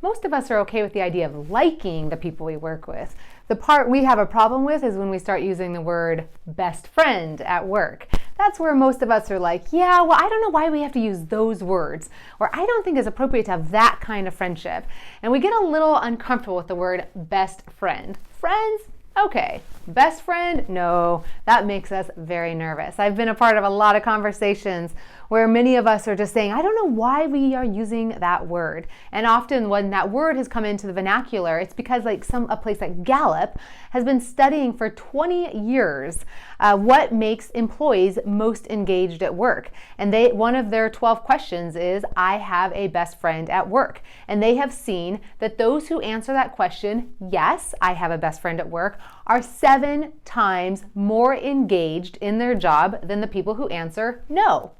Most of us are okay with the idea of liking the people we work with. The part we have a problem with is when we start using the word best friend at work. That's where most of us are like, yeah, well, I don't know why we have to use those words, or I don't think it's appropriate to have that kind of friendship. And we get a little uncomfortable with the word best friend. Friends? Okay. Best friend? No, that makes us very nervous. I've been a part of a lot of conversations where many of us are just saying, I don't know why we are using that word. And often when that word has come into the vernacular, it's because a place like Gallup has been studying for 20 years what makes employees most engaged at work. And one of their 12 questions is, I have a best friend at work. And they have seen that those who answer that question, yes, I have a best friend at work, are 7 times more engaged in their job than the people who answer no.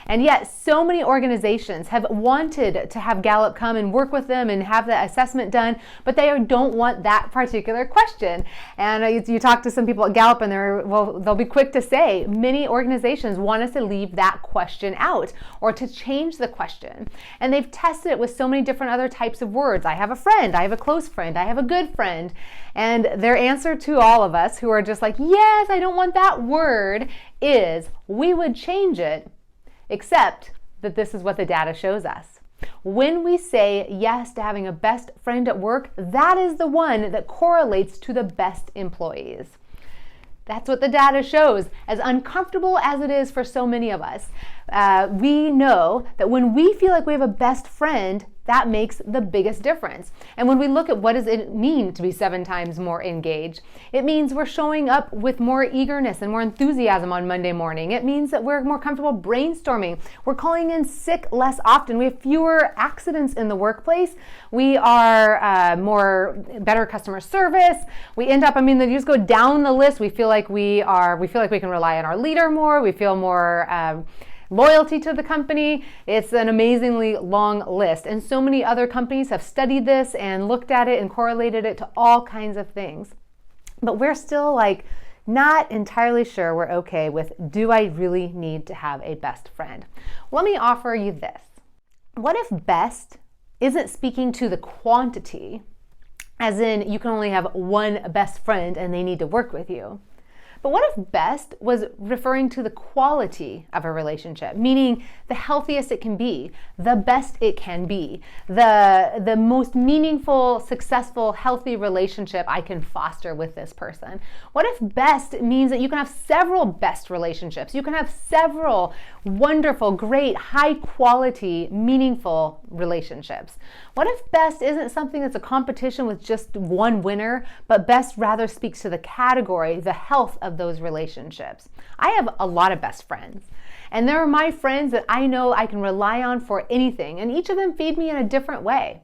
And yet so many organizations have wanted to have Gallup come and work with them and have the assessment done, but they don't want that particular question. And you talk to some people at Gallup and they'll be quick to say, many organizations want us to leave that question out or to change the question. And they've tested it with so many different other types of words. I have a friend, I have a close friend, I have a good friend. And their answer to all of us who are just like, yes, I don't want that word, is we would change it, except that this is what the data shows us. When we say yes to having a best friend at work, that is the one that correlates to the best employees. That's what the data shows. As uncomfortable as it is for so many of us, we know that when we feel like we have a best friend, that makes the biggest difference. And when we look at what does it mean to be 7 times more engaged, it means we're showing up with more eagerness and more enthusiasm on Monday morning. It means that we're more comfortable brainstorming. We're calling in sick less often. We have fewer accidents in the workplace. We are better customer service. We end up, you just go down the list. We feel like we can rely on our leader more. We feel more loyalty to the company. It's an amazingly long list. And so many other companies have studied this and looked at it and correlated it to all kinds of things. But we're still not entirely sure we're okay with, do I really need to have a best friend? Let me offer you this. What if best isn't speaking to the quantity, as in you can only have one best friend and they need to work with you? But what if best was referring to the quality of a relationship, meaning the healthiest it can be, the best it can be, the most meaningful, successful, healthy relationship I can foster with this person? What if best means that you can have several best relationships? You can have several wonderful, great, high quality, meaningful relationships. What if best isn't something that's a competition with just one winner, but best rather speaks to the category, the health of those relationships? I have a lot of best friends, and they're my friends that I know I can rely on for anything, and each of them feed me in a different way.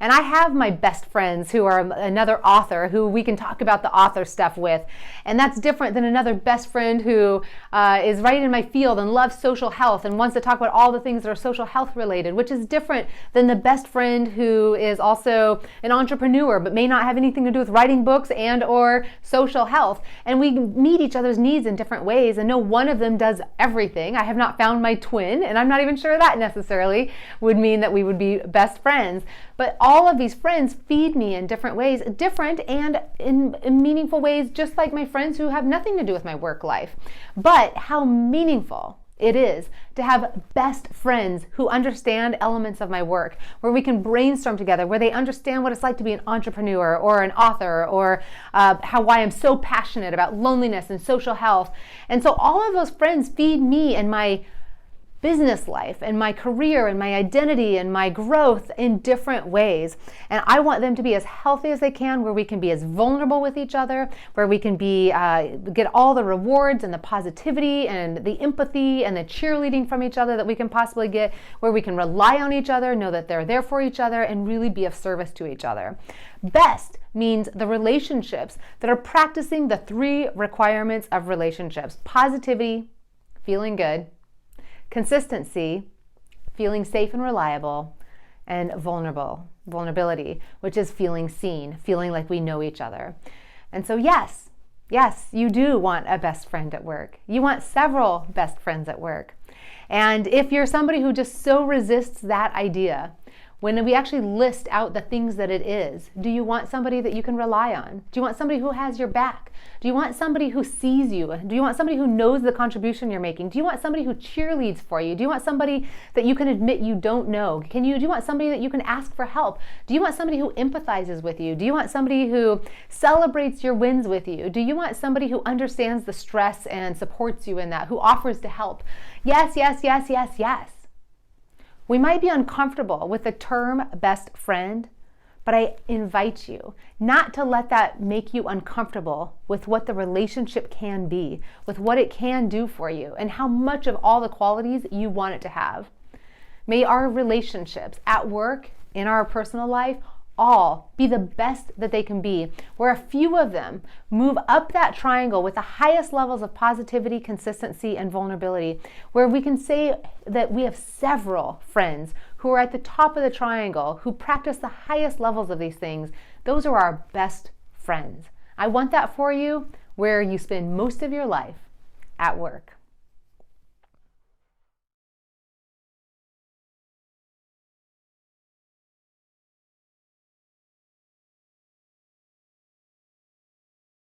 And I have my best friends who are another author who we can talk about the author stuff with. And that's different than another best friend who is right in my field and loves social health and wants to talk about all the things that are social health related, which is different than the best friend who is also an entrepreneur but may not have anything to do with writing books and or social health. And we meet each other's needs in different ways, and no one of them does everything. I have not found my twin, and I'm not even sure that necessarily would mean that we would be best friends. But all of these friends feed me in different ways, different and in meaningful ways, just like my friends who have nothing to do with my work life. But how meaningful it is to have best friends who understand elements of my work, where we can brainstorm together, where they understand what it's like to be an entrepreneur or an author, or why I'm so passionate about loneliness and social health. And so all of those friends feed me and my business life and my career and my identity and my growth in different ways. And I want them to be as healthy as they can, where we can be as vulnerable with each other, where we can be get all the rewards and the positivity and the empathy and the cheerleading from each other that we can possibly get, where we can rely on each other, know that they're there for each other, and really be of service to each other. Best means the relationships that are practicing the 3 requirements of relationships: positivity, feeling good; consistency, feeling safe and reliable; and vulnerability, which is feeling seen, feeling like we know each other. And so yes, you do want a best friend at work. You want several best friends at work. And if you're somebody who just so resists that idea, When we actually list out the things that it is, do you want somebody that you can rely on? Do you want somebody who has your back? Do you want somebody who sees you? Do you want somebody who knows the contribution you're making? Do you want somebody who cheerleads for you? Do you want somebody that you can admit you don't know? Do you want somebody that you can ask for help? Do you want somebody who empathizes with you? Do you want somebody who celebrates your wins with you? Do you want somebody who understands the stress and supports you in that, who offers to help? Yes, yes, yes, yes, yes. We might be uncomfortable with the term best friend, but I invite you not to let that make you uncomfortable with what the relationship can be, with what it can do for you, and how much of all the qualities you want it to have. May our relationships at work, in our personal life, all be the best that they can be, where a few of them move up that triangle with the highest levels of positivity, consistency, and vulnerability, where we can say that we have several friends who are at the top of the triangle, who practice the highest levels of these things. Those are our best friends. I want that for you, where you spend most of your life at work.